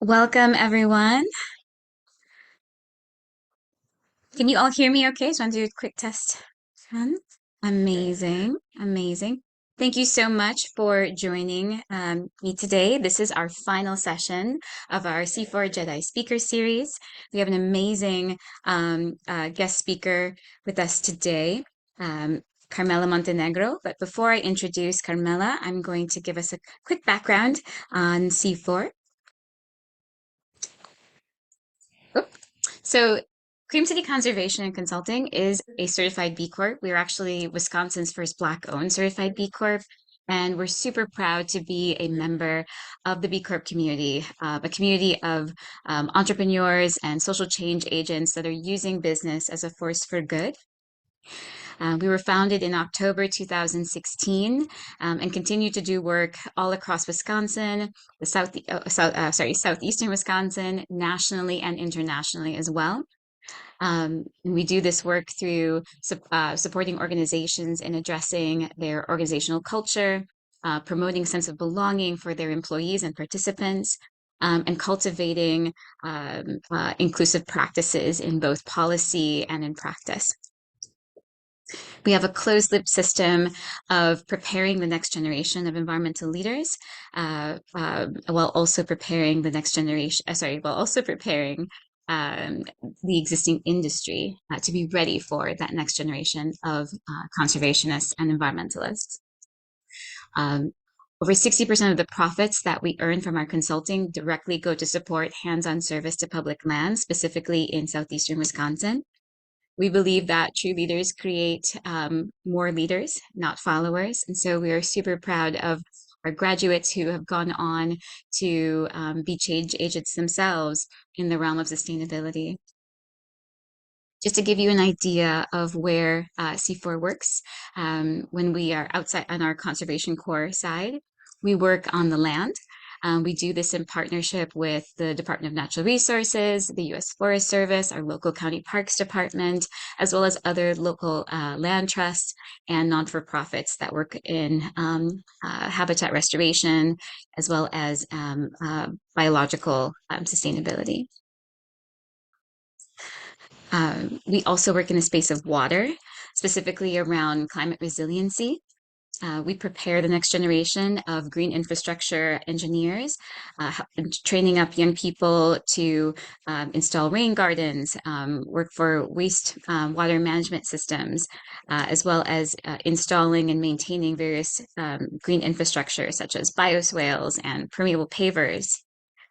Welcome, everyone. Can you all hear me okay? Just want to do a quick test. Fun. Amazing. Amazing. Thank you so much for joining me today. This is our final session of our C4 Jedi Speaker Series. We have an amazing guest speaker with us today, Carmela Montenegro. But before I introduce Carmela, I'm going to give us a quick background on C4. So Cream City Conservation and Consulting is a certified B Corp. We are actually Wisconsin's first Black-owned certified B Corp, and we're super proud to be a member of the B Corp community, a community of entrepreneurs and social change agents that are using business as a force for good. We were founded in October 2016 and continue to do work all across Wisconsin, the southeastern Wisconsin, nationally and internationally as well. And we do this work through supporting organizations in addressing their organizational culture, promoting sense of belonging for their employees and participants, and cultivating inclusive practices in both policy and in practice. We have a closed loop system of preparing the next generation of environmental leaders, while also preparing the next generation, while also preparing the existing industry to be ready for that next generation of conservationists and environmentalists. Over 60% of the profits that we earn from our consulting directly go to support hands-on service to public lands, specifically in southeastern Wisconsin. We believe that true leaders create more leaders, not followers. And so we are super proud of our graduates who have gone on to be change agents themselves in the realm of sustainability. Just to give you an idea of where C4 works, when we are outside on our conservation core side, we work on the land. We do this in partnership with the Department of Natural Resources, the U.S. Forest Service, our local county parks department, as well as other local land trusts and non-for-profits that work in habitat restoration, as well as biological sustainability. We also work in the space of water, specifically around climate resiliency. We prepare the next generation of green infrastructure engineers, training up young people to install rain gardens, work for waste water management systems, as well as installing and maintaining various green infrastructure such as bioswales and permeable pavers.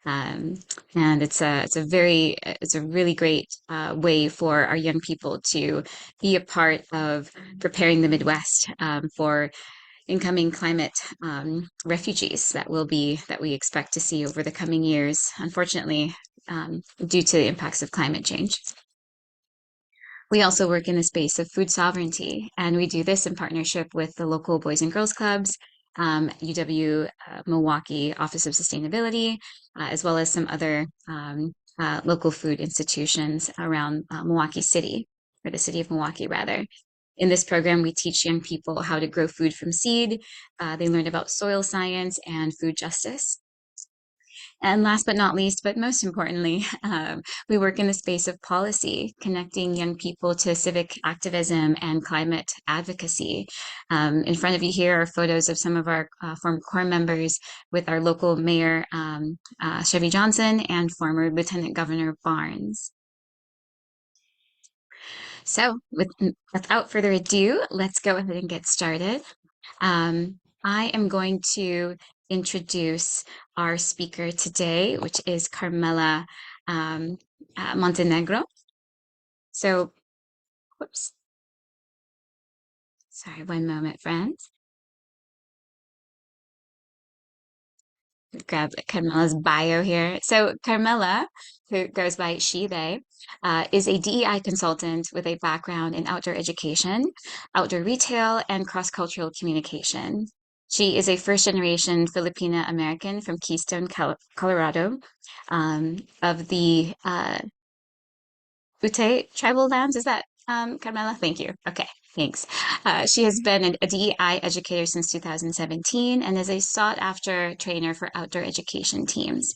And it's a really great way for our young people to be a part of preparing the Midwest for incoming climate refugees that we expect to see over the coming years, unfortunately, due to the impacts of climate change. We also work in the space of food sovereignty, and we do this in partnership with the local Boys and Girls Clubs, UW Milwaukee Office of Sustainability, as well as some other local food institutions around Milwaukee City, or the city of Milwaukee, rather. In this program, we teach young people how to grow food from seed. They learn about soil science and food justice. And last but not least, but most importantly, we work in the space of policy, connecting young people to civic activism and climate advocacy. In front of you here are photos of some of our former core members with our local mayor, Chevy Johnson, and former Lieutenant Governor Barnes. So without further ado, let's go ahead and get started. I am going to introduce our speaker today, which is Carmela Montenegro. So, whoops. Sorry, one moment, friends. Grab Carmela's bio here. So Carmela, who goes by she, they, is a DEI consultant with a background in outdoor education, outdoor retail, and cross-cultural communication. She is a first-generation Filipina American from Keystone, Colorado, of the Ute tribal lands. Is that Carmela? Thank you. Okay. Thanks. She has been a DEI educator since 2017 and is a sought-after trainer for outdoor education teams,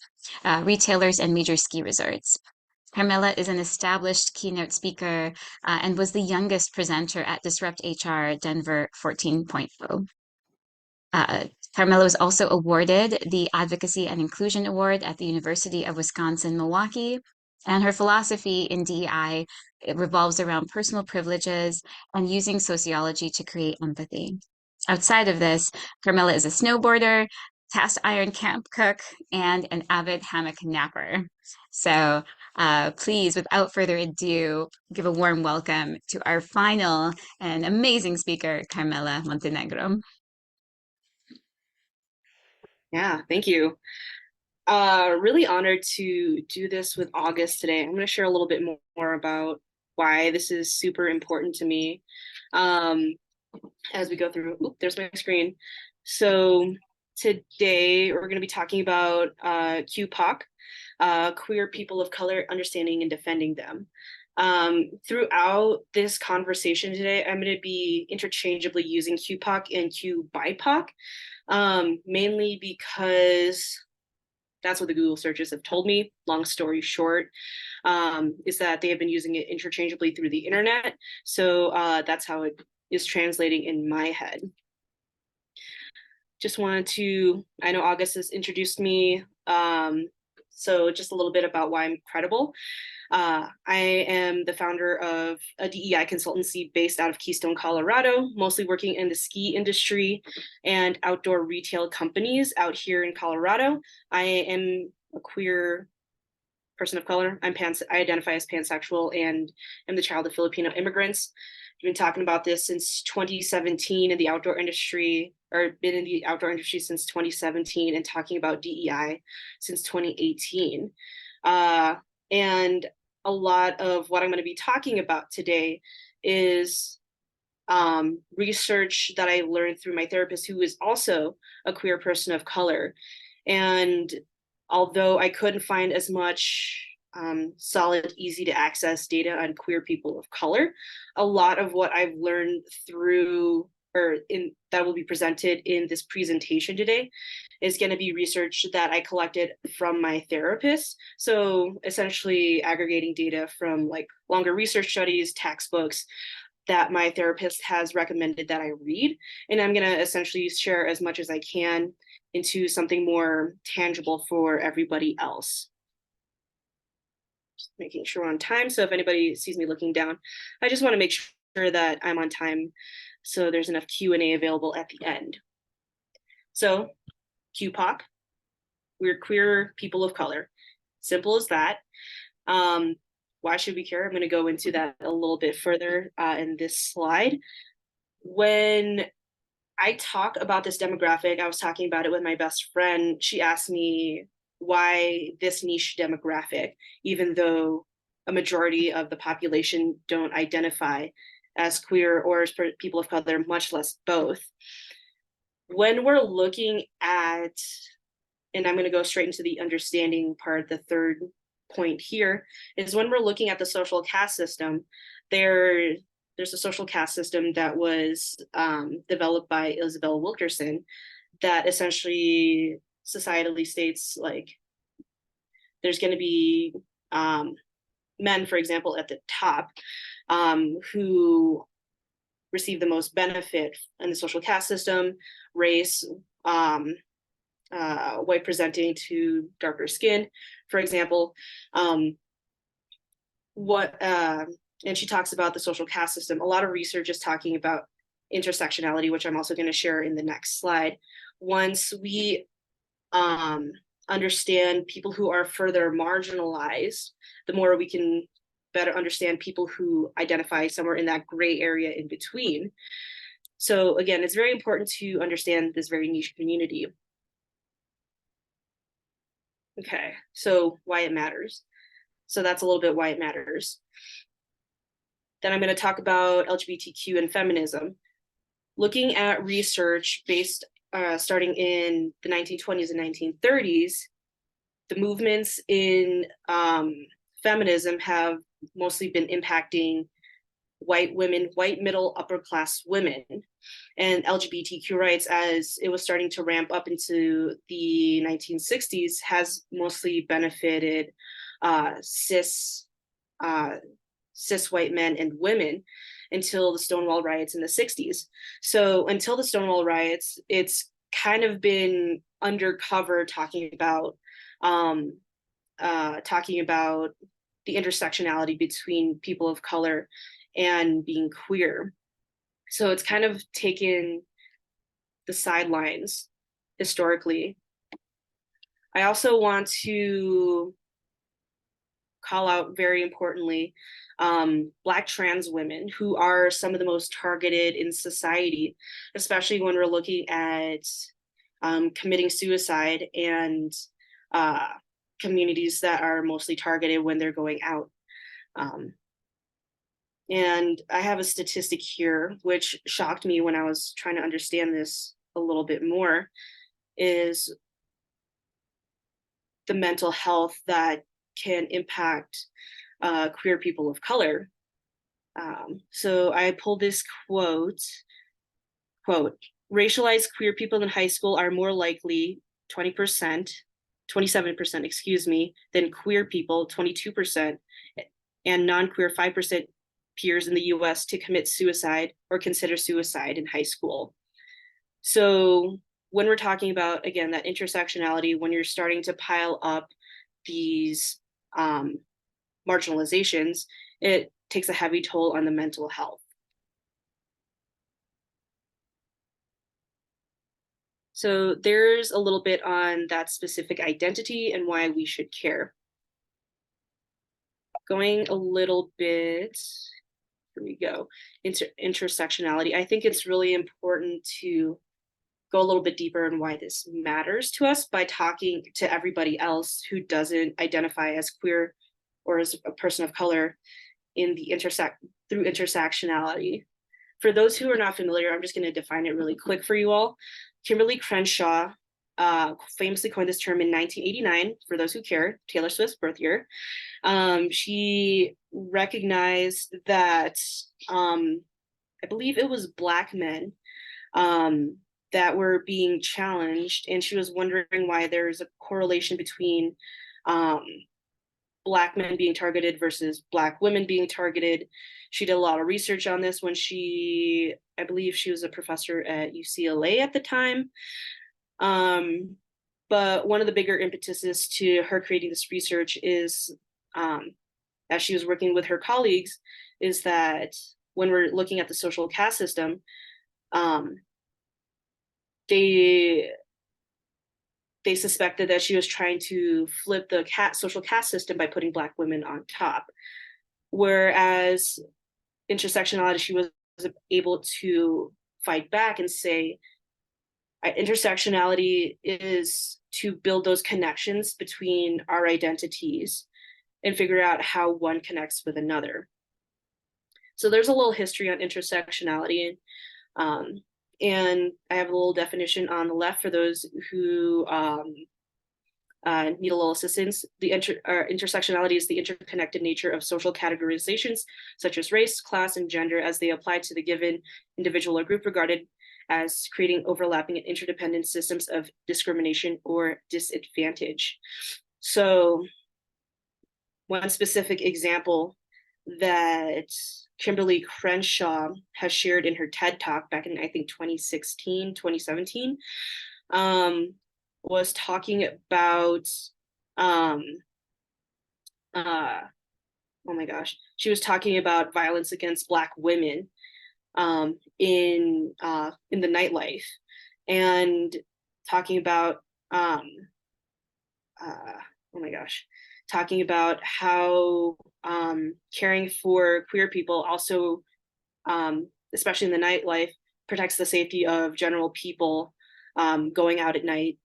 retailers, and major ski resorts. Carmela is an established keynote speaker and was the youngest presenter at Disrupt HR Denver 14.0. Uh, Carmela was also awarded the Advocacy and Inclusion Award at the University of Wisconsin-Milwaukee, and her philosophy in DEI it revolves around personal privileges and using sociology to create empathy. Outside of this, Carmela is a snowboarder, cast iron camp cook, and an avid hammock napper. So please, without further ado, give a warm welcome to our final and amazing speaker, Carmela Montenegro. Yeah, thank you. Really honored to do this with August today. I'm going to share a little bit more about why this is super important to me um, as we go through. Oop, there's my screen. So today we're going to be talking about QPOC, queer people of color, understanding and defending them. Throughout this conversation today, I'm going to be interchangeably using QPOC and QBIPOC, mainly because that's what the Google searches have told me. Long story short, is that they have been using it interchangeably through the internet. So that's how it is translating in my head. Just wanted to, I know August has introduced me. So just a little bit about why I'm credible. I am the founder of a DEI consultancy based out of Keystone, Colorado, mostly working in the ski industry and outdoor retail companies out here in Colorado. I am a queer person of color. I identify as pansexual and am the child of Filipino immigrants. I've been talking about this since 2017 in the outdoor industry, or been in the outdoor industry since 2017 and talking about DEI since 2018. And a lot of what I'm going to be talking about today is research that I learned through my therapist, who is also a queer person of color. And although I couldn't find as much solid, easy to access data on queer people of color, a lot of what I've learned through or in that will be presented in this presentation today is going to be research that I collected from my therapist. So essentially aggregating data from like longer research studies, textbooks that my therapist has recommended that I read. And I'm going to essentially share as much as I can into something more tangible for everybody else. Just making sure we're on time. So if anybody sees me looking down, I just want to make sure that I'm on time so there's enough Q&A available at the end. So QPOC, we're queer people of color. Simple as that. Why should we care? I'm going to go into that a little bit further in this slide. When I talk about this demographic, I was talking about it with my best friend. She asked me why this niche demographic, even though a majority of the population don't identify as queer or as people of color, much less both. When we're looking at, and I'm going to go straight into the understanding part, the third point here, is when we're looking at the social caste system, there's a social caste system that was developed by Isabel Wilkerson that essentially societally states like there's going to be men, for example, at the top who receive the most benefit in the social caste system, race, white presenting to darker skin, for example. And she talks about the social caste system. A lot of research is talking about intersectionality, which I'm also going to share in the next slide. Once we understand people who are further marginalized, the more we can better understand people who identify somewhere in that gray area in between. So again, it's very important to understand this very niche community. Okay, so why it matters. So that's a little bit why it matters. Then I'm going to talk about LGBTQ and feminism. Looking at research based starting in the 1920s and 1930s, the movements in feminism have mostly been impacting white women, white middle upper class women, and LGBTQ rights as it was starting to ramp up into the 1960s has mostly benefited cis uh, cis white men and women until the Stonewall riots in the 60s. So until the Stonewall riots, it's kind of been undercover um, talking about the intersectionality between people of color and being queer. So it's kind of taken the sidelines historically. I also want to call out very importantly Black trans women who are some of the most targeted in society, especially when we're looking at committing suicide and uh, communities that are mostly targeted when they're going out. Um, and I have a statistic here, which shocked me when I was trying to understand this a little bit more, is the mental health that can impact queer people of color. So I pulled this quote, racialized queer people in high school are more likely 20%, 27%, excuse me, than queer people, 22%, and non-queer 5% peers in the US to commit suicide or consider suicide in high school. So when we're talking about, again, that intersectionality, when you're starting to pile up these marginalizations, it takes a heavy toll on the mental health. So there's a little bit on that specific identity and why we should care. Going a little bit, here we go, intersectionality. I think it's really important to go a little bit deeper on why this matters to us by talking to everybody else who doesn't identify as queer or as a person of color in the through intersectionality. For those who are not familiar, I'm just going to define it really quick for you all. Kimberly Crenshaw famously coined this term in 1989, for those who care, Taylor Swift's birth year. She recognized that I believe it was Black men that were being challenged, and she was wondering why there's a correlation between Black men being targeted versus Black women being targeted. She did a lot of research on this when I believe she was a professor at UCLA at the time. But one of the bigger impetuses to her creating this research is, as she was working with her colleagues, is that when we're looking at the social caste system, they suspected that she was trying to flip the social caste system by putting Black women on top. Whereas intersectionality, she was able to fight back and say, intersectionality is to build those connections between our identities and figure out how one connects with another. So there's a little history on intersectionality. And I have a little definition on the left for those who need a little assistance. The intersectionality is the interconnected nature of social categorizations, such as race, class, and gender, as they apply to the given individual or group, regarded as creating overlapping and interdependent systems of discrimination or disadvantage. So one specific example that Kimberly Crenshaw has shared in her TED Talk back in, I think, 2016, 2017, was talking about, oh my gosh, she was talking about violence against Black women in the nightlife, and talking about, oh my gosh, talking about how caring for queer people also, especially in the nightlife, protects the safety of general people going out at night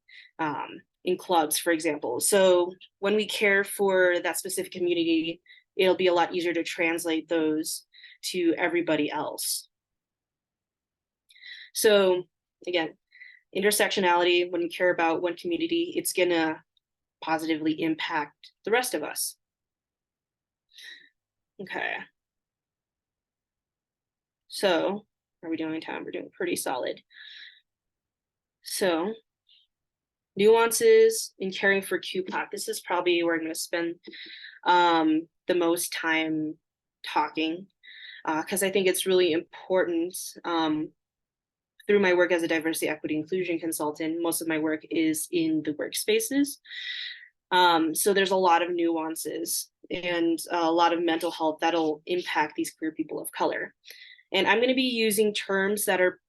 in clubs, for example. So when we care for that specific community, it'll be a lot easier to translate those to everybody else. So again, intersectionality, when we care about one community, it's gonna positively impact the rest of us. Okay. So, are we doing time? We're doing pretty solid. So, nuances in caring for QPOC. This is probably where I'm going to spend the most time talking because I think it's really important. Through my work as a diversity, equity, inclusion consultant, most of my work is in the workspaces. So there's a lot of nuances and a lot of mental health that'll impact these queer people of color. And I'm going to be using terms that are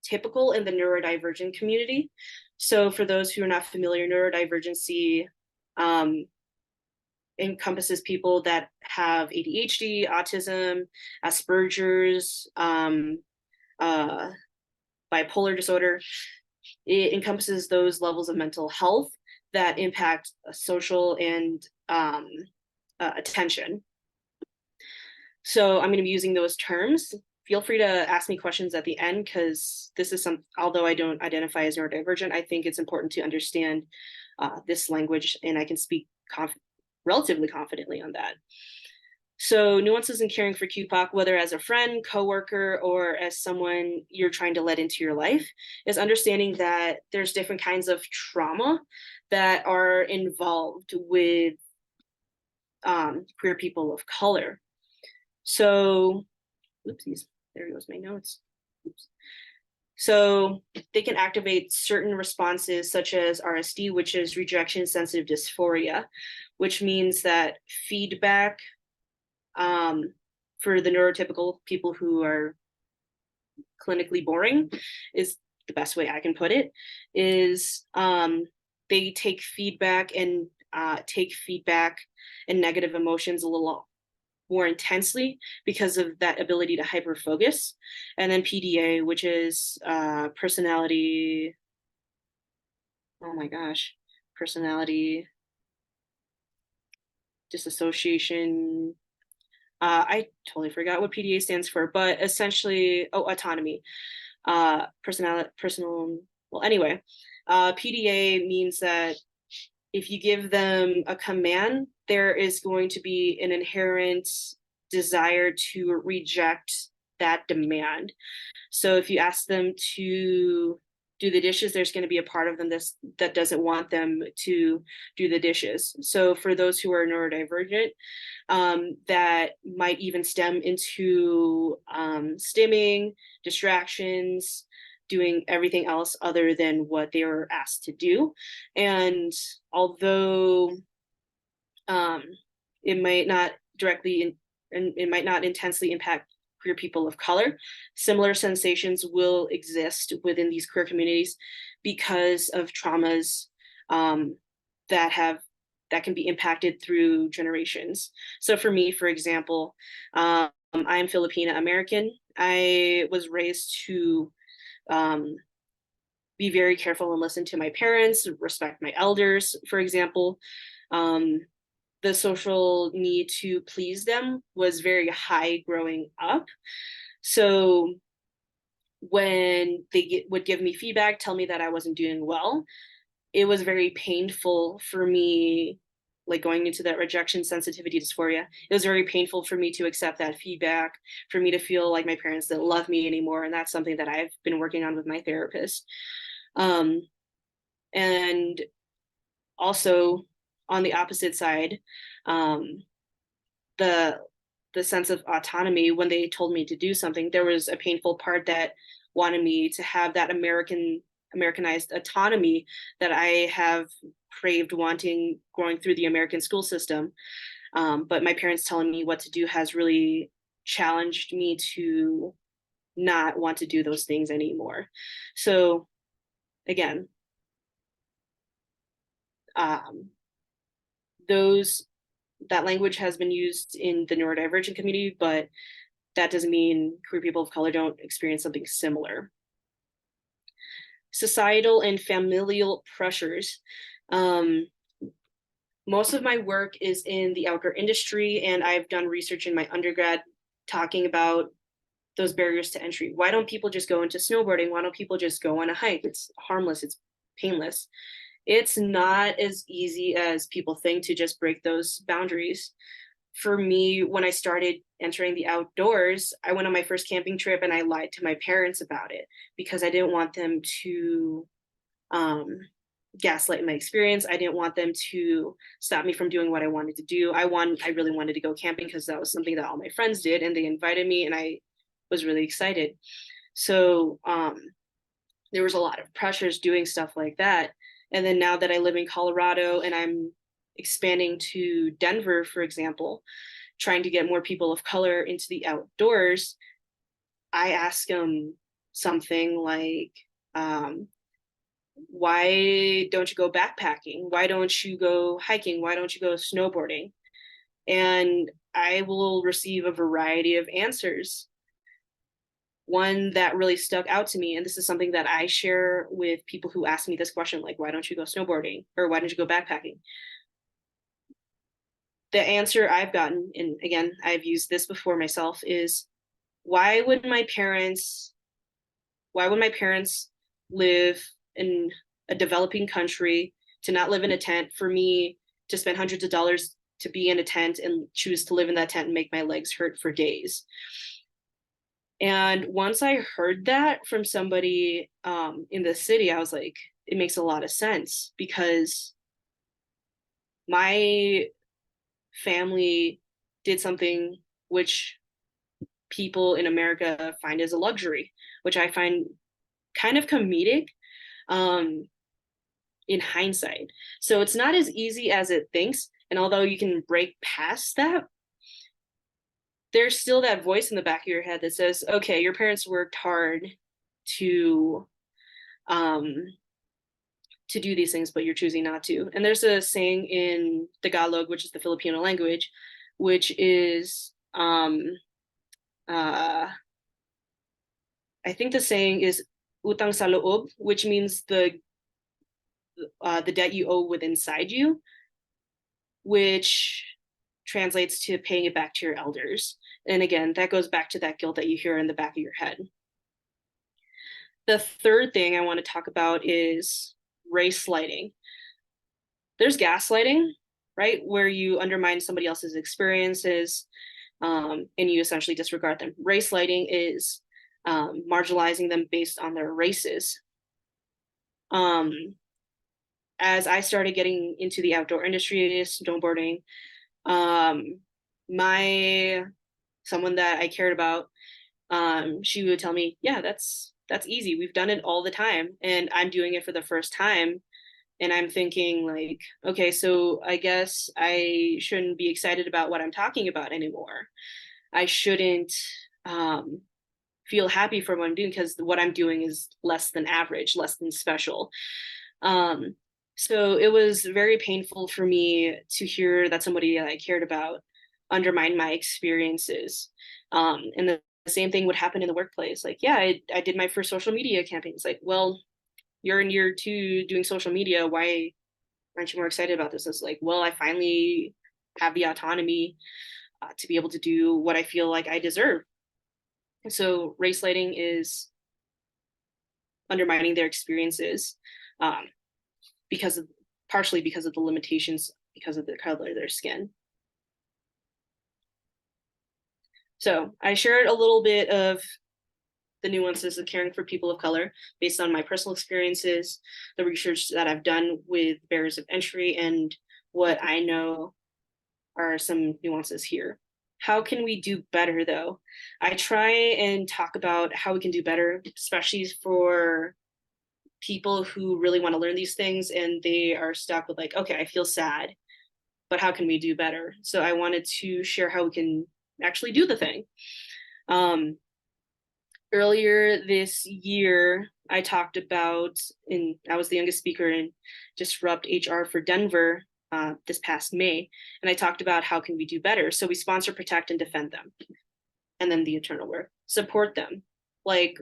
typical in the neurodivergent community. So for those who are not familiar, neurodivergency encompasses people that have ADHD, autism, Asperger's, bipolar disorder. It encompasses those levels of mental health that impact social and attention. So I'm going to be using those terms. Feel free to ask me questions at the end because this is although I don't identify as neurodivergent, I think it's important to understand this language and I can speak relatively confidently on that. So nuances in caring for QPOC, whether as a friend, coworker, or as someone you're trying to let into your life, is understanding that there's different kinds of trauma that are involved with queer people of color. So, oopsies, there goes my notes. Oops. So they can activate certain responses such as RSD, which is rejection sensitive dysphoria, which means that feedback for the neurotypical people who are clinically boring is the best way I can put it, is they take feedback and negative emotions a little more intensely because of that ability to hyper focus. And then PDA, which is personality, oh my gosh, personality disassociation. I totally forgot what PDA stands for, but essentially, autonomy. Well, anyway, PDA means that if you give them a command, there is going to be an inherent desire to reject that demand. So if you ask them to do the dishes, there's going to be a part of them that doesn't want them to do the dishes. So for those who are neurodivergent, that might even stem into stimming, distractions, doing everything else other than what they were asked to do. And although it might not directly and it might not intensely impact queer people of color, similar sensations will exist within these queer communities because of traumas that can be impacted through generations. So for me, for example, I'm Filipina American. I was raised to be very careful and listen to my parents, respect my elders, for example. The social need to please them was very high growing up. So when they would give me feedback, tell me that I wasn't doing well, it was very painful for me, like going into that rejection sensitivity dysphoria. It was very painful for me to accept that feedback, for me to feel like my parents didn't love me anymore. And that's something that I've been working on with my therapist. And also on the opposite side, the sense of autonomy, when they told me to do something, there was a painful part that wanted me to have that Americanized autonomy that I have craved wanting growing through the American school system. But my parents telling me what to do has really challenged me to not want to do those things anymore. So again, that language has been used in the neurodivergent community, but that doesn't mean queer people of color don't experience something similar. Societal and familial pressures. Most of my work is in the outdoor industry, and I've done research in my undergrad talking about those barriers to entry. Why don't people just go into snowboarding? Why don't people just go on a hike? It's harmless, it's painless. It's not as easy as people think to just break those boundaries. for me, when I started entering the outdoors, I went on my first camping trip and I lied to my parents about it because I didn't want them to um, gaslight my experience. I didn't want them to stop me from doing what I wanted to do. I really wanted to go camping because that was something that all my friends did, and they invited me, and I was really excited. So there was a lot of pressures doing stuff like that. And then now that I live in Colorado and I'm expanding to Denver, for example, trying to get more people of color into the outdoors, I ask them something like, why don't you go backpacking? Why don't you go hiking? Why don't you go snowboarding? And I will receive a variety of answers. One that really stuck out to me, and this is something that I share with people who ask me this question, like, why don't you go snowboarding? Or why don't you go backpacking? The answer I've gotten, and again, I've used this before myself, is why would my parents live in a developing country to not live in a tent for me to spend hundreds of dollars to be in a tent and choose to live in that tent and make my legs hurt for days? And once I heard that from somebody in the city, I was like, it makes a lot of sense because my family did something which people in America find as a luxury, which I find kind of comedic um, in hindsight. So it's not as easy as it thinks. And although you can break past that, there's still that voice in the back of your head that says, okay, your parents worked hard to um, to do these things, but you're choosing not to. And there's a saying in Tagalog, which is the Filipino language, which is uh, I think the saying is utang sa loob, which means the debt you owe with inside you, which translates to paying it back to your elders. And again, that goes back to that guilt that you hear in the back of your head. The third thing I want to talk about is race lighting. There's gaslighting, right? Where you undermine somebody else's experiences and you essentially disregard them. Race lighting is marginalizing them based on their races. As I started getting into the outdoor industry, snowboarding, my someone that I cared about, she would tell me, yeah, that's easy. We've done it all the time. And I'm doing it for the first time. And I'm thinking like, okay, so I guess I shouldn't be excited about what I'm talking about anymore. I shouldn't feel happy for what I'm doing because what I'm doing is less than average, less than special. Um, so it was very painful for me to hear that somebody that I cared about undermined my experiences. And the same thing would happen in the workplace. Like, yeah, I did my first social media campaign. It's like, well, you're in year 2 doing social media. Why aren't you more excited about this? It's like, well, I finally have the autonomy to be able to do what I feel like I deserve. So race lighting is undermining their experiences um, because of partially because of the limitations because of the color of their skin. So I shared a little bit of the nuances of caring for people of color based on my personal experiences, the research that I've done with barriers of entry, and what I know are some nuances here. How can we do better though? I try and talk about how we can do better, especially for people who really want to learn these things and they are stuck with like, okay, I feel sad, but how can we do better? So I wanted to share how we can actually do the thing. Earlier this year, I talked about, and I was the youngest speaker in Disrupt HR for Denver this past May, and I talked about how can we do better. So we sponsor, protect, and defend them, and then the eternal work, support them. Like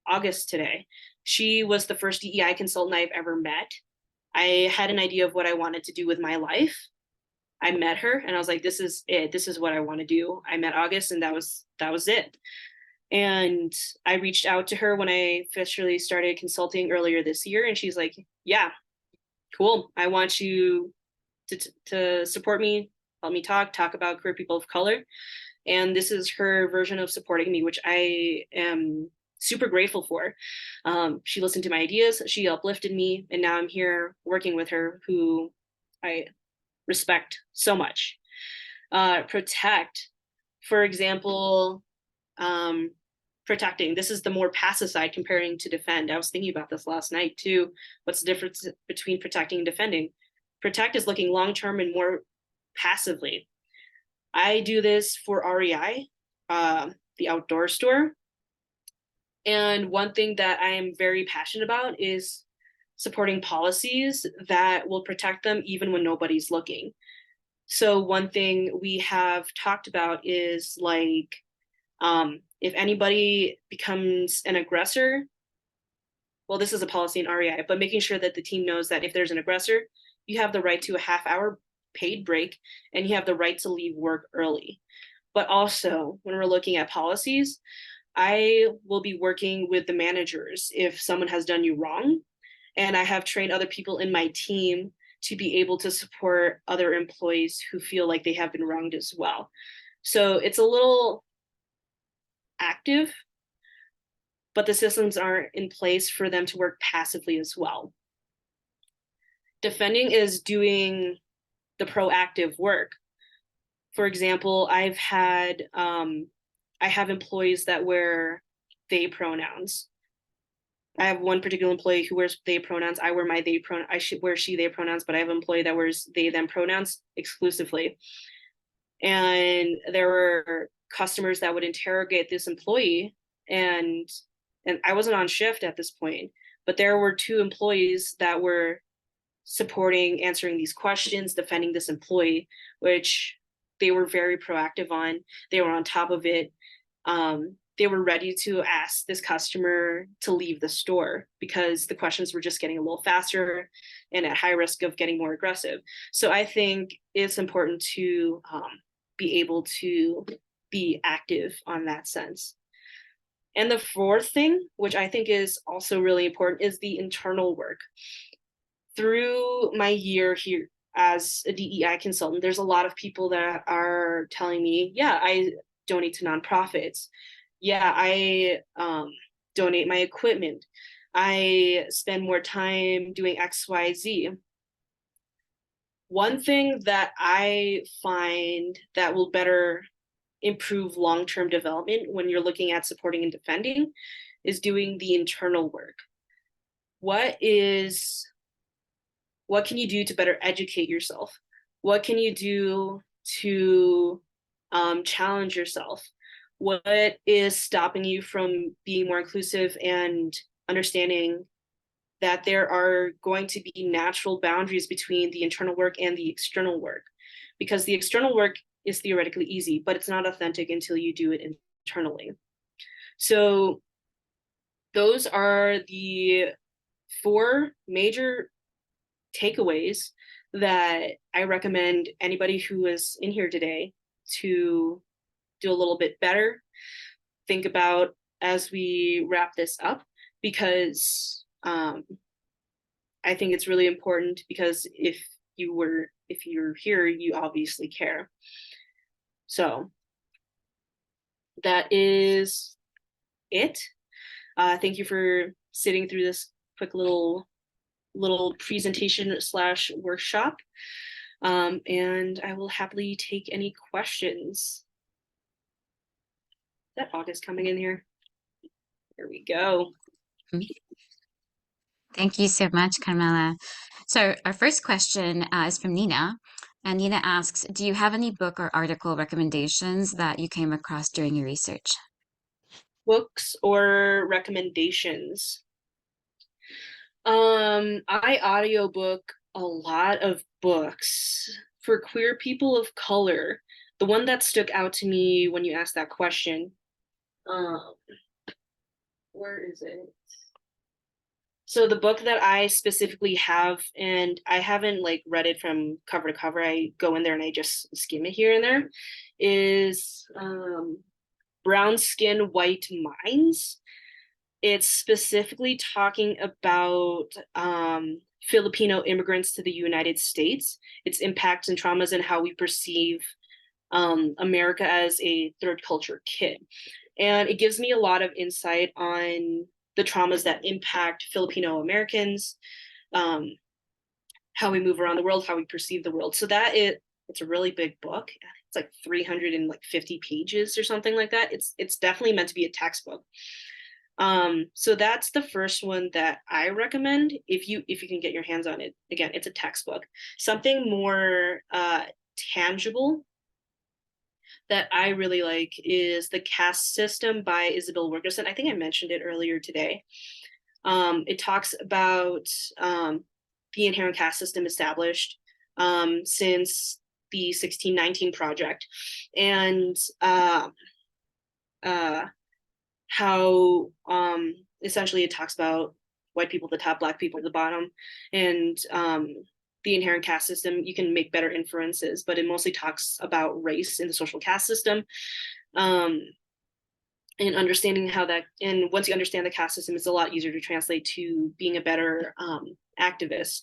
August today, she was the first DEI consultant I've ever met. I had an idea of what I wanted to do with my life. I met her, and I was like, "This is it. This is what I want to do." I met August, and that was it. And I reached out to her when I officially started consulting earlier this year, and she's like, "Yeah, cool. I want you to support me help me talk about queer people of color. And this is her version of supporting me, which I am super grateful for. She listened to my ideas, she uplifted me, and now I'm here working with her, who I respect so much. Protect, for example, um, protecting. This is the more passive side comparing to defend. I was thinking about this last night too. What's the difference between protecting and defending? Protect is looking long term and more passively. I do this for REI, the outdoor store. And one thing that I am very passionate about is supporting policies that will protect them even when nobody's looking. So one thing we have talked about is like, if anybody becomes an aggressor, well, this is a policy in REI, but making sure that the team knows that if there's an aggressor, you have the right to a half-hour paid break and you have the right to leave work early. But also, when we're looking at policies, I will be working with the managers if someone has done you wrong. And I have trained other people in my team to be able to support other employees who feel like they have been wronged as well. So it's a little active, but the systems aren't in place for them to work passively as well. Defending is doing the proactive work. For example, I have employees that wear they pronouns. I have one particular employee who wears they pronouns. I wear my they pronoun. I should wear she they pronouns, but I have an employee that wears they them pronouns exclusively. And there were customers that would interrogate this employee, and I wasn't on shift at this point, but there were two employees that were supporting, answering these questions, defending this employee, which they were very proactive on. They were on top of it. They were ready to ask this customer to leave the store because the questions were just getting a little faster and at high risk of getting more aggressive. So I think it's important to be able to be active on that sense. And the fourth thing, which I think is also really important, is the internal work. Through my year here as a DEI consultant, there's a lot of people that are telling me, yeah, I donate to nonprofits. Yeah, I donate my equipment. I spend more time doing XYZ. One thing that I find that will better improve long-term development when you're looking at supporting and defending is doing the internal work. What can you do to better educate yourself? What can you do to challenge yourself? What is stopping you from being more inclusive and understanding that there are going to be natural boundaries between the internal work and the external work? Because the external work is theoretically easy, but it's not authentic until you do it internally. So those are the 4 major takeaways that I recommend anybody who is in here today to do a little bit better, think about as we wrap this up, because I think it's really important, because if you're here, you obviously care. So that is it. Thank you for sitting through this quick little presentation / workshop. And I will happily take any questions. Is that August coming in here? There we go. Thank you so much, Carmela. So our first question is from Nina. And Nina asks, do you have any book or article recommendations that you came across during your research? Books or recommendations? I audiobook a lot of books for queer people of color. The one that stuck out to me when you asked that question, where is it? So the book that I specifically have, and I haven't like read it from cover to cover, I go in there and I just skim it here and there, is Brown Skin, White Minds. It's specifically talking about Filipino immigrants to the United States, its impacts and traumas, and how we perceive America as a third culture kid. And it gives me a lot of insight on the traumas that impact Filipino Americans, um, how we move around the world, how we perceive the world. So it's a really big book. It's like 350 pages or something like that. It's definitely meant to be a textbook. So that's the first one that I recommend if you can get your hands on it. Again, it's a textbook. Something more tangible that I really like is The Caste System by Isabel Wilkerson. I think I mentioned it earlier today. It talks about the inherent caste system established since the 1619 Project, and uh, how essentially it talks about white people at the top, black people at the bottom, and the inherent caste system. You can make better inferences, but it mostly talks about race in the social caste system. Um, and understanding how that, and once you understand the caste system, it's a lot easier to translate to being a better activist.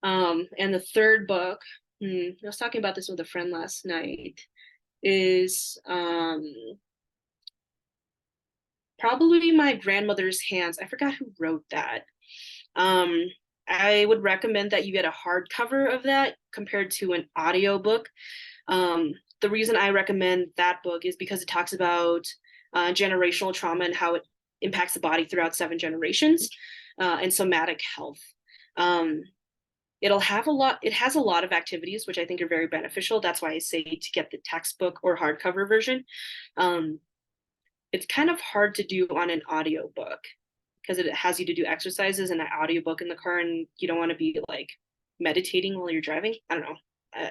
And the third book, I was talking about this with a friend last night, is probably My Grandmother's Hands. I forgot who wrote that. Um, I would recommend that you get a hardcover of that compared to an audiobook. The reason I recommend that book is because it talks about generational trauma and how it impacts the body throughout 7 generations, and somatic health. Um, it has a lot of activities, which I think are very beneficial. That's why I say to get the textbook or hardcover version. Um, it's kind of hard to do on an audiobook because it has you to do exercises in an audiobook in the car, and you don't want to be like meditating while you're driving. I don't know.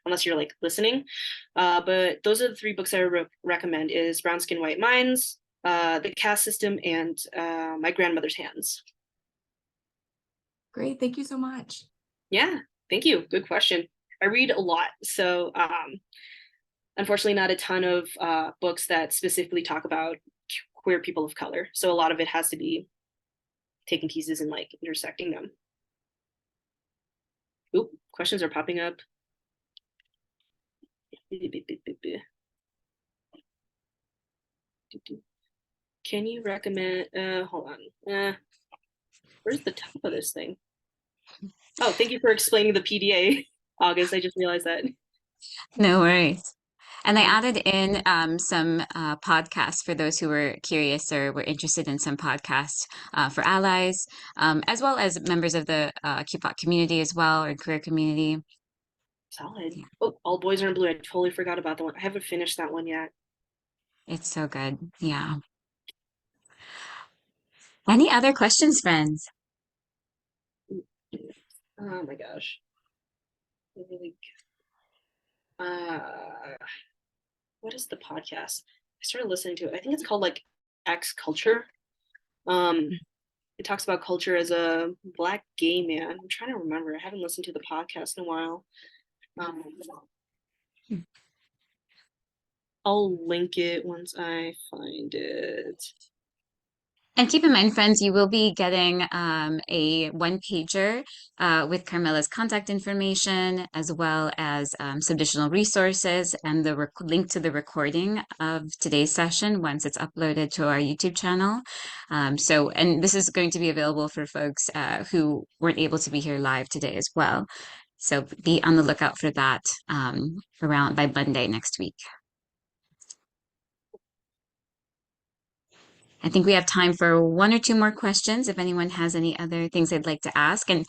Unless you're like listening. But those are the 3 books I recommend: is Brown Skin, White Minds, The Caste System, and My Grandmother's Hands. Great. Thank you so much. Yeah, thank you. Good question. I read a lot, so unfortunately not a ton of books that specifically talk about queer people of color. So a lot of it has to be taking pieces and like intersecting them. Oop, questions are popping up. Can you recommend, hold on. Where's the top of this thing? Oh, thank you for explaining the PDA, August. I just realized that. No worries. And I added in some podcasts for those who were curious or were interested in some podcasts for allies, as well as members of the QPOC community as well, or queer community. Solid. Yeah, Oh, All Boys Are in Blue. I totally forgot about that one. I haven't finished that one yet. it's so good. Yeah. Any other questions, friends? Oh my gosh. Uh, what is the podcast? I started listening to it. I think it's called like X Culture. Um, it talks about culture as a black gay man. I'm trying to remember. I haven't listened to the podcast in a while. Um, I'll link it once I find it. And keep in mind, friends, you will be getting a one-pager with Carmela's contact information, as well as some additional resources and the link to the recording of today's session once it's uploaded to our YouTube channel. And this is going to be available for folks who weren't able to be here live today as well. So be on the lookout for that around by Monday next week. I think we have time for 1 or 2 more questions if anyone has any other things they'd like to ask. And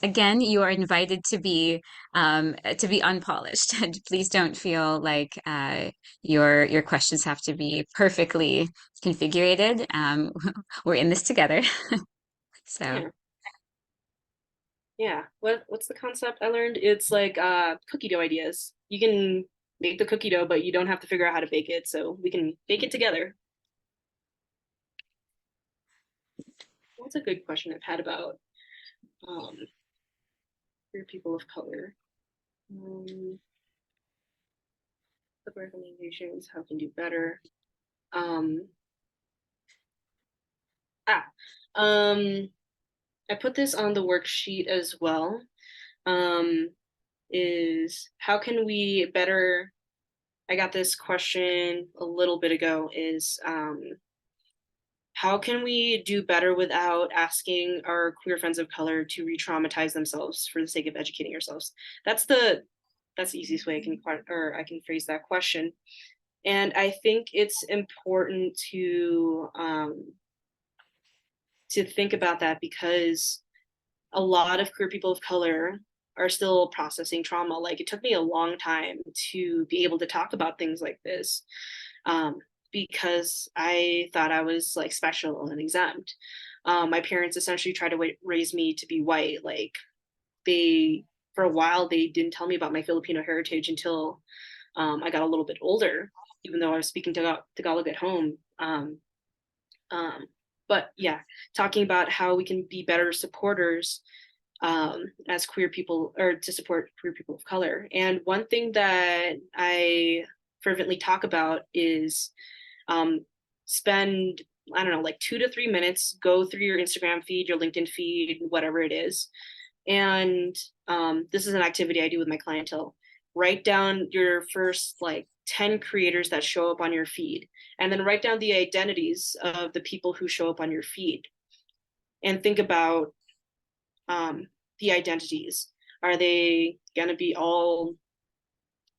again, you are invited to be unpolished. Please don't feel like your questions have to be perfectly configured. We're in this together. So Yeah. Yeah. What's the concept I learned? It's like cookie dough ideas. You can make the cookie dough, but you don't have to figure out how to bake it. So we can bake it together. That's a good question I've had about um, queer people of color. The recommendations, how can do better. Um, Ah, um, I put this on the worksheet as well. Um, is how can we better? I got this question a little bit ago. Is how can we do better without asking our queer friends of color to re-traumatize themselves for the sake of educating ourselves? That's the that's the easiest way I can phrase that question. And I think it's important to think about that because a lot of queer people of color are still processing trauma. Like it took me a long time to be able to talk about things like this, um, because I thought I was like special and exempt. My parents essentially tried to raise me to be white. Like they, for a while, they didn't tell me about my Filipino heritage until I got a little bit older, even though I was speaking Tagalog at home. Um, but yeah, talking about how we can be better supporters as queer people or to support queer people of color. And one thing that I fervently talk about is um, spend, I don't know, like 2 to 3 minutes, go through your Instagram feed, your LinkedIn feed, whatever it is. And this is an activity I do with my clientele. Write down your first like 10 creators that show up on your feed, and then write down the identities of the people who show up on your feed and think about um, the identities. Are they going to be all?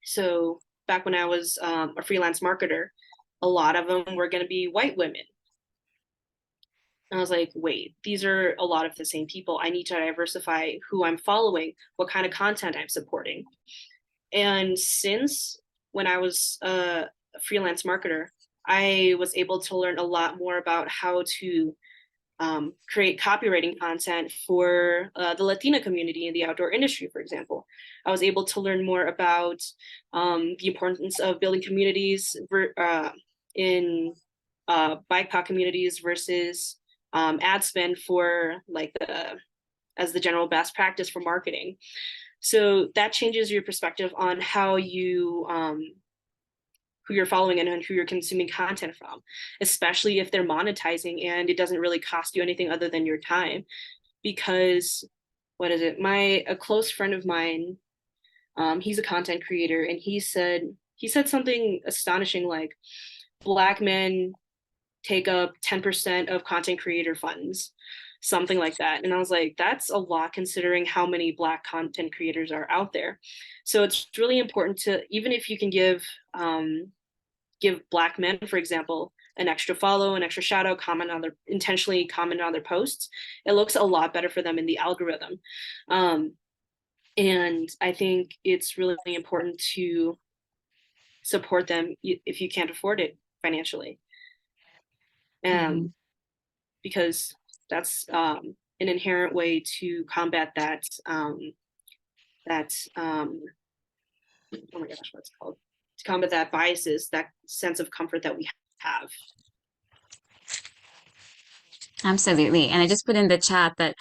So back when I was a freelance marketer, a lot of them were going to be white women. And I was like, wait, these are a lot of the same people. I need to diversify who I'm following, what kind of content I'm supporting. And since when I was a freelance marketer, I was able to learn a lot more about how to create copywriting content for the Latina community in the outdoor industry, for example. I was able to learn more about the importance of building communities in BIPOC communities versus ad spend for like as the general best practice for marketing. So that changes your perspective on how you who you're following and who you're consuming content from, especially if they're monetizing and it doesn't really cost you anything other than your time. Because what is it? A close friend of mine, he's a content creator, and he said something astonishing like Black men take up 10% of content creator funds, something like that. And I was like, that's a lot considering how many Black content creators are out there. So it's really important to, even if you can give Black men, for example, an extra follow, an extra shout out, intentionally comment on their posts, it looks a lot better for them in the algorithm. Um, and I think it's really important to support them if you can't afford it financially, Mhm. um, because that's an inherent way to combat that oh my gosh, what's it called? To combat that biases, that sense of comfort that we have. Absolutely. And I just put in the chat that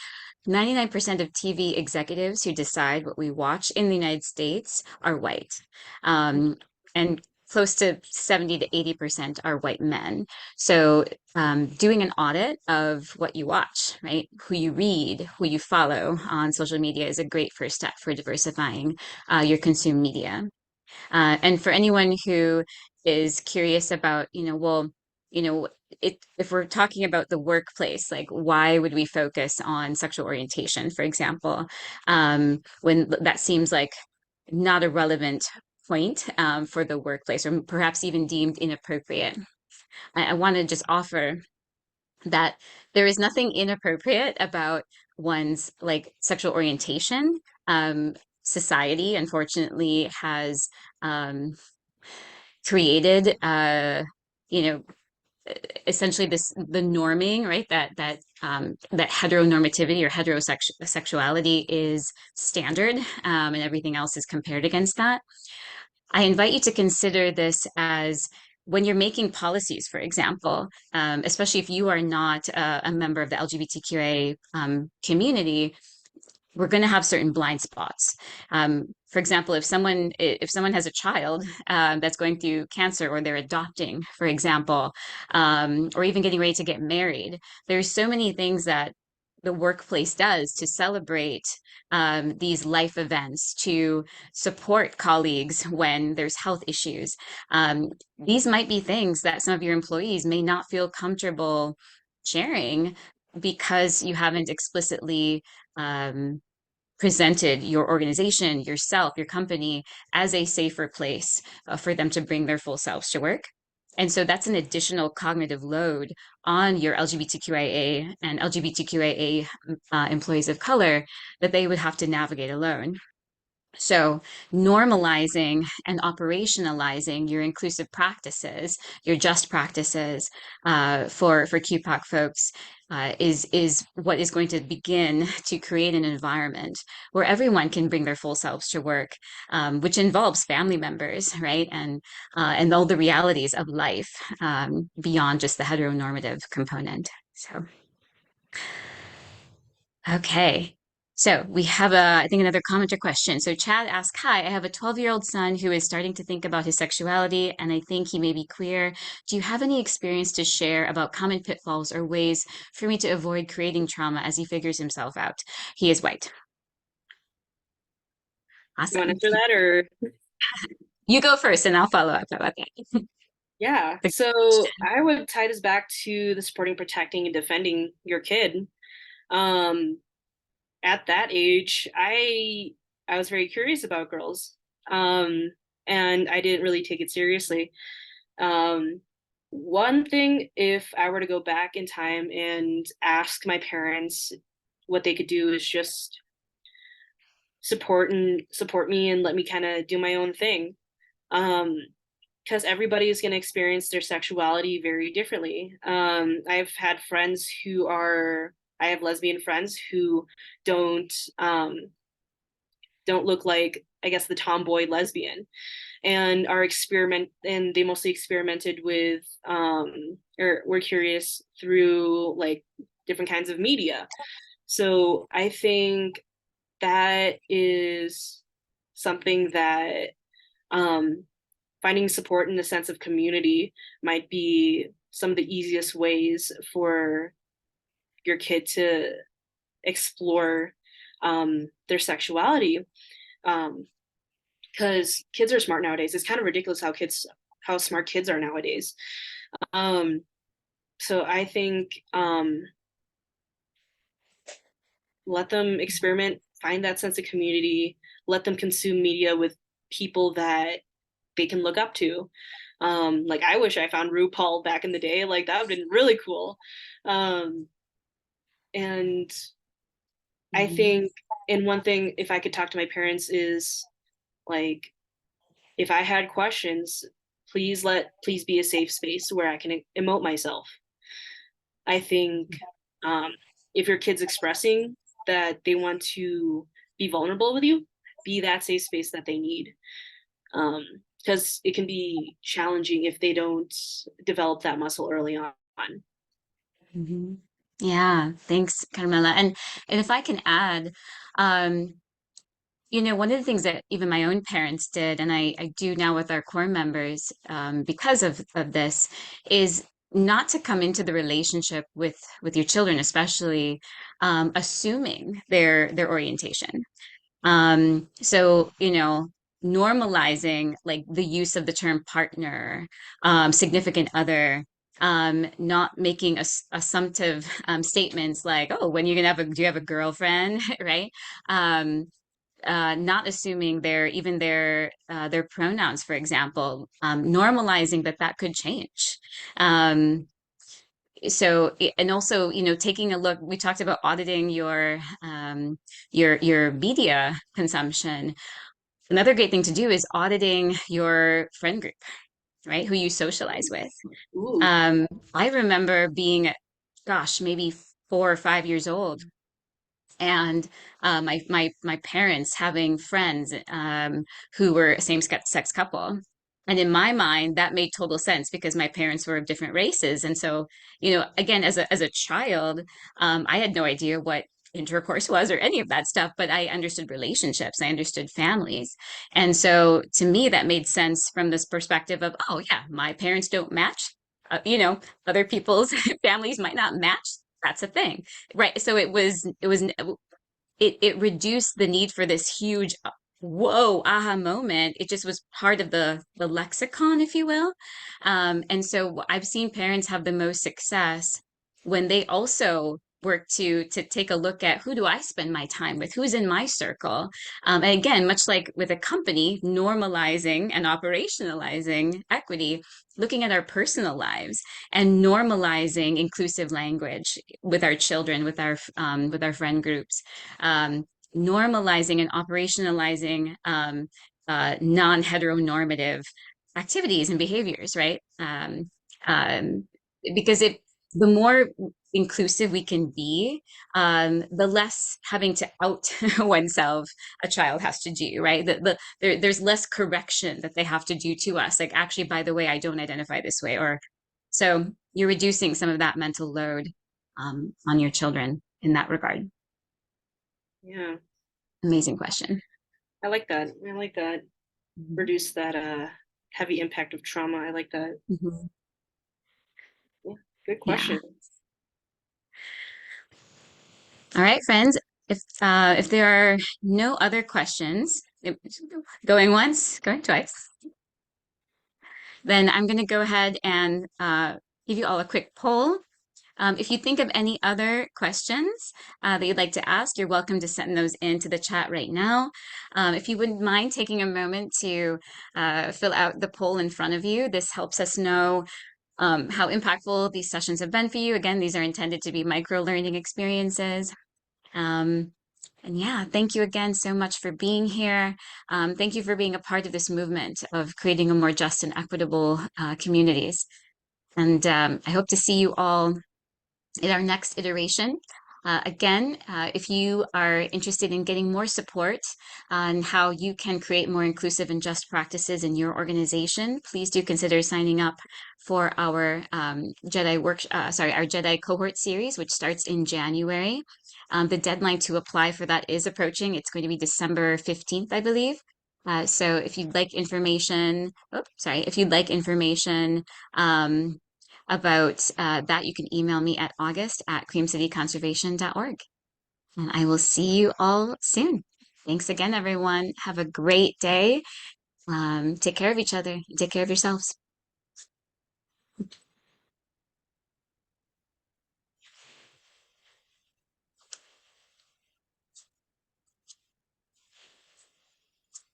99% of TV executives who decide what we watch in the United States are white. And close to 70 to 80% are white men. So doing an audit of what you watch, right? Who you read, who you follow on social media is a great first step for diversifying your consumed media. And for anyone who is curious about, well, if we're talking about the workplace, like why would we focus on sexual orientation, for example, when that seems like not a relevant point for the workplace, or perhaps even deemed inappropriate. I want to just offer that there is nothing inappropriate about one's like sexual orientation. Um, Society, unfortunately, has created you know essentially this the norming, right, that heteronormativity or heterosexuality is standard, and everything else is compared against that. I invite you to consider this as when you're making policies, for example, especially if you are not a member of the LGBTQA community, we're going to have certain blind spots. For example, if someone has a child that's going through cancer, or they're adopting, for example, or even getting ready to get married, there's so many things that the workplace does to celebrate these life events, to support colleagues when there's health issues. These might be things that some of your employees may not feel comfortable sharing because you haven't explicitly um, presented your organization, yourself, your company as a safer place for them to bring their full selves to work. And so that's an additional cognitive load on your LGBTQIA and LGBTQIA employees of color that they would have to navigate alone. So, normalizing and operationalizing your inclusive practices, your just practices for QPOC folks is what is going to begin to create an environment where everyone can bring their full selves to work, which involves family members, right? And all the realities of life beyond just the heteronormative component. So. Okay. So we have I think another comment or question. So Chad asked, hi, I have a 12-year-old son who is starting to think about his sexuality, and I think he may be queer. Do you have any experience to share about common pitfalls or ways for me to avoid creating trauma as he figures himself out? He is white. You want to Awesome. answer that or? You go first and I'll follow up. How about that? Yeah. The So question. I would tie this back to the supporting, protecting, and defending your kid. Um, at that age, I was very curious about girls. And I didn't really take it seriously. Um, one thing, if I were to go back in time and ask my parents what they could do, is just support me and let me kind of do my own thing. Um, because everybody is going to experience their sexuality very differently. I have lesbian friends who don't um, don't look like, I guess, the tomboy lesbian, and they mostly experimented with or were curious through like different kinds of media. So I think that is something that um, finding support in the sense of community might be some of the easiest ways for your kid to explore their sexuality. Because kids are smart nowadays. It's kind of ridiculous how smart kids are nowadays. Um, so I think let them experiment, find that sense of community, let them consume media with people that they can look up to. Like I wish I found RuPaul back in the day. Like that would have been really cool. Um, and I Mhm. think, and one thing, if I could talk to my parents, is like, if I had questions, please be a safe space where I can emote myself. I think um, if your kid's expressing that they want to be vulnerable with you, be that safe space that they need. Because it can be challenging if they don't develop that muscle early on. Mhm. Yeah, thanks, Carmela. And if I can add, um, one of the things that even my own parents did, and I do now with our core members, because of this, is not to come into the relationship with your children, especially assuming their orientation. So, normalizing like the use of the term partner, significant other, not making assumptive statements like, oh, when you're gonna do you have a girlfriend, right? Um, not assuming their pronouns, for example, normalizing that could change. Um, and also, taking a look, we talked about auditing your media consumption. Another great thing to do is auditing your friend group, right? Who you socialize with. Ooh, Um, I remember being, gosh, maybe 4 or 5 years old, and my parents having friends who were a same sex couple. And in my mind, that made total sense because my parents were of different races. And so, again, as a child, I had no idea what intercourse was or any of that stuff, but I understood relationships, I understood families. And so to me, that made sense from this perspective of, oh, yeah, my parents don't match. Other people's families might not match. That's a thing, right? So it reduced the need for this huge whoa aha moment. It just was part of the lexicon, if you will. And so I've seen parents have the most success when they also work to take a look at, who do I spend my time with, who's in my circle. And again, much like with a company, normalizing and operationalizing equity, looking at our personal lives and normalizing inclusive language with our children, with our friend groups, um, normalizing and operationalizing non-heteronormative activities and behaviors, right? Um, because the more inclusive we can be, the less having to out oneself a child has to do, right? There's less correction that they have to do to us. Like, actually, by the way, I don't identify this way. Or so you're reducing some of that mental load on your children in that regard. Yeah, Amazing question. I like that. I like that. Mhm. Reduce that heavy impact of trauma. I like that. Mhm. Yeah, good Yeah. question. All right, friends. If there are no other questions, going once, going twice, then I'm going to go ahead and give you all a quick poll. If you think of any other questions that you'd like to ask, you're welcome to send those into the chat right now. If you wouldn't mind taking a moment to fill out the poll in front of you, this helps us know how impactful these sessions have been for you. Again, these are intended to be micro learning experiences. Um, and yeah, thank you again so much for being here. Thank you for being a part of this movement of creating a more just and equitable communities. And I hope to see you all in our next iteration. Again, if you are interested in getting more support on how you can create more inclusive and just practices in your organization, please do consider signing up for our our Jedi cohort series, which starts in January. The deadline to apply for that is approaching. It's going to be December 15th, I believe. So if you'd like information, if you'd like information, about that, you can email me at august@creamcityconservation.org. And I will see you all soon. Thanks again, everyone. Have a great day. Take care of each other. Take care of yourselves.